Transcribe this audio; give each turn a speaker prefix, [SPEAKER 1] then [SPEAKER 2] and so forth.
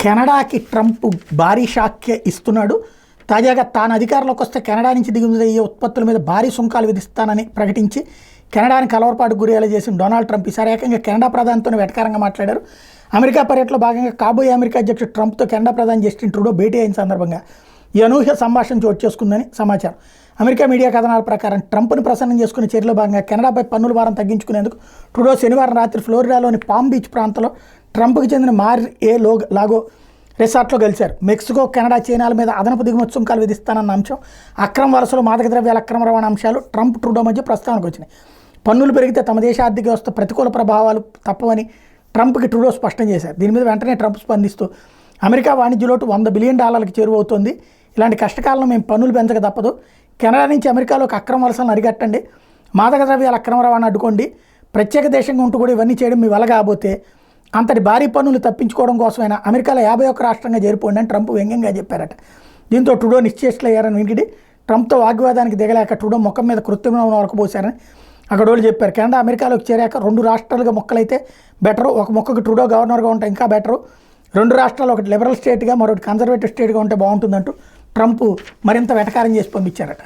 [SPEAKER 1] కెనడాకి Trump భారీ shock ఇస్తున్నాడు. తాజాగా తాను అధికారంలోకి వస్తే కెనడా నుంచి దిగుమతి ఉత్పత్తుల మీద భారీ సుంకాలు విధిస్తానని ప్రకటించి కెనడాని కలవరపాటు గురయ్యేలా చేసిన డొనాల్డ్ ట్రంప్ ఈసారి ఏకంగా కెనడా ప్రధానితోనే వెటకారంగా మాట్లాడారు. అమెరికా పర్యటనలో భాగంగా కాబోయే అమెరికా అధ్యక్షుడు ట్రంప్తో కెనడా ప్రధాని జస్టిన్ ట్రూడో భేటీ అయిన సందర్భంగా ఈ అనూహ్య సంభాషణ చోటు చేసుకుందని సమాచారం. అమెరికా మీడియా కథనాల ప్రకారం ట్రంప్ను ప్రసన్నం చేసుకునే చర్యలో భాగంగా కెనడాపై పన్నుల భారం తగ్గించుకునేందుకు ట్రూడో శనివారం రాత్రి ఫ్లోరిడాలోని పామ్ బీచ్ ప్రాంతంలో ట్రంప్కి చెందిన లాగో రిసార్ట్లో కలిశారు. మెక్సికో, కెనడా, చైనాల మీద అదనపు దిగుమతి సుంకాలు విధిస్తానన్న అంశం, అక్రమ వలసలు, మాదక ద్రవ్యాల అక్రమ రవాణా అంశాలు ట్రంప్, ట్రూడో మధ్య ప్రస్తావనకు వచ్చినాయి. పన్నులు పెరిగితే తమ దేశ ఆర్థిక వ్యవస్థ ప్రతికూల ప్రభావాలు తప్పవని ట్రంప్కి ట్రూడో స్పష్టం చేశారు. దీని మీద వెంటనే ట్రంప్ స్పందిస్తూ అమెరికా వాణిజ్య లోటు $100 బిలియన్ చేరువవుతోంది. ఇలాంటి కష్టకాలంలో మేము పన్నులు పెంచక తప్పదు. కెనడా నుంచి అమెరికాలోకి అక్రమ వలసలను అరికట్టండి, మాదక ద్రవ్యాల అక్రమ రవాణా అడ్డుకోండి, ప్రత్యేక దేశంగా ఉంటూ కూడా ఇవన్నీ చేయడం మీ వల్ల కాబోతే అంతటి భారీ పన్నులు తప్పించుకోవడం కోసమైనా అమెరికాలో 51 రాష్ట్రంగా చేరిపోండి అని ట్రంప్ వ్యంగ్యంగా చెప్పారట. దీంతో ట్రూడో నిశ్చేష్లయ్యారని వినికిడి. ట్రంప్తో వాగ్వాదానికి దిగలేక ట్రూడో ముఖం మీద కృత్రిమ వరకపోసారని అక్కడ వాళ్ళు చెప్పారు. కెనడా అమెరికాలోకి చేరాక 2 రాష్ట్రాలుగా మొక్కలైతే బెటరు, ఒక మొక్కకు ట్రూడో గవర్నర్గా ఉంటే ఇంకా బెటరు, 2 రాష్ట్రాలు ఒకటి లిబరల్ స్టేట్గా మరొకటి కన్జర్వేటివ్ స్టేట్గా ఉంటే బాగుంటుందంటూ ట్రంప్ మరింత వెటకారం చేసి పంపించారట.